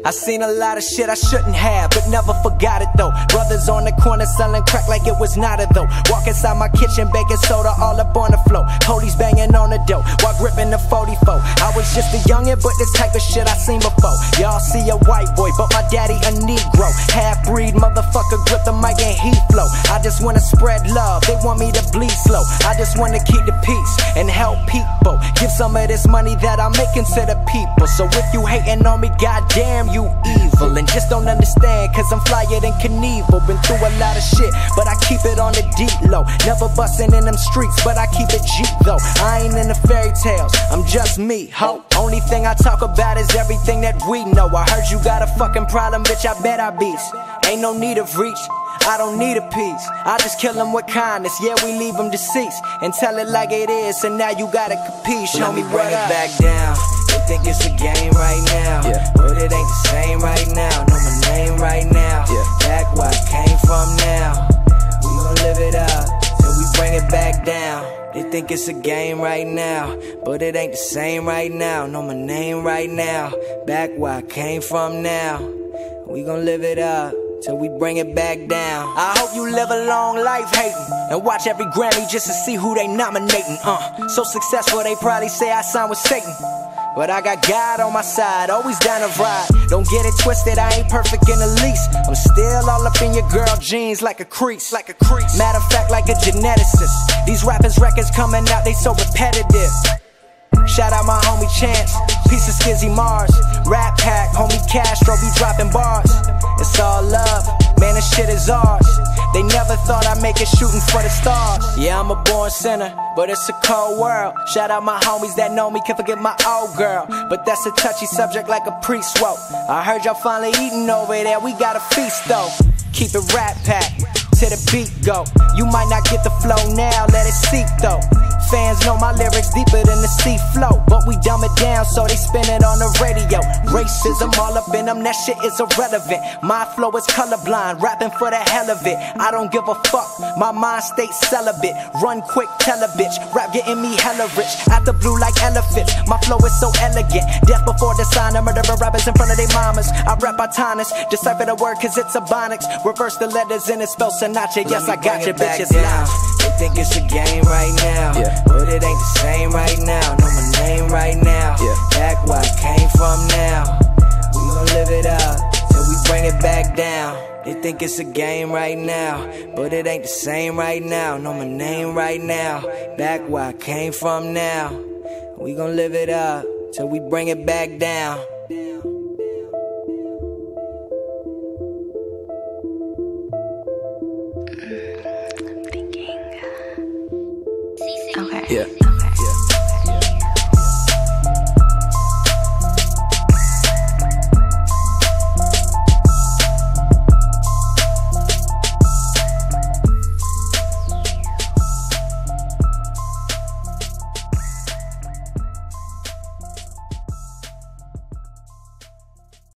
I seen a lot of shit I shouldn't have, but never forgot it though. Brothers on the corner selling crack like it was not a though. Walk inside my kitchen, baking soda all up on the floor. Police banging on the door while gripping the 44. I was just a youngin', but this type of shit I seen before. Y'all see a white boy, but my daddy a Negro. Half-breed motherfucker, grip the mic and he flow. I just wanna spread love, they want me to bleed slow. I just wanna keep the peace and help people. Give some of this money that I'm making to the people. So if you hating on me, goddamn, you evil. And just don't understand, cause I'm flyer than Knievel. Been through a lot of shit, but I keep it on the deep low. Never bustin' in them streets, but I keep it G though. I ain't in the fairy tales, I'm just me, ho. Only thing I talk about is everything that we know. I heard you got a fucking problem, bitch, I bet I beast. Ain't no need of reach, I don't need a piece. I just kill them with kindness, yeah, we leave them deceased. And tell it like it is, and now you gotta compete. Show me what up. Back down. They think it's a game right now, but it ain't the same right now. Know my name right now, back where I came from now. We gon' live it up till we bring it back down. They think it's a game right now, but it ain't the same right now. Know my name right now, back where I came from now. We gon' live it up till we bring it back down. I hope you live a long life hating and watch every Grammy just to see who they nominating. So successful they probably say I signed with Satan, but I got God on my side, always down to ride. Don't get it twisted, I ain't perfect in the least. I'm still all up in your girl jeans like a crease. Matter of fact, like a geneticist. These rappers' records coming out, they so repetitive. Shout out my homie Chance, piece of Skizzy Mars. Rap Pack, homie Castro be dropping bars. It's all love, man, this shit is ours. They never thought I'd make it shooting for the stars. Yeah, I'm a born sinner, but it's a cold world. Shout out my homies that know me, can't forget my old girl. But that's a touchy subject like a priest wrote. I heard y'all finally eating over there, we got a feast though. Keep it Rap Pack, till the beat go. You might not get the flow now, let it seep though. Fans know my lyrics deeper than the sea flow, but we dumb it down so they spin it on the radio. Racism all up in them, that shit is irrelevant. My flow is colorblind, rapping for the hell of it. I don't give a fuck, my mind stays celibate. Run quick, tell a bitch, rap getting me hella rich. Out the blue like elephants, my flow is so elegant. Death before the sign, I'm murdering rappers in front of their mamas. I rap autonomous, decipher the word cause it's ebonics. Reverse the letters and it spells Sinatra. Yes, I got your bitches loud. They think it's a game right now, but it ain't the same right now. Know my name right now, back where I came from now. We gon' live it up till we bring it back down. They think it's a game right now, but it ain't the same right now. Know my name right now, back where I came from now. We gon' live it up till we bring it back down. Okay. Yeah.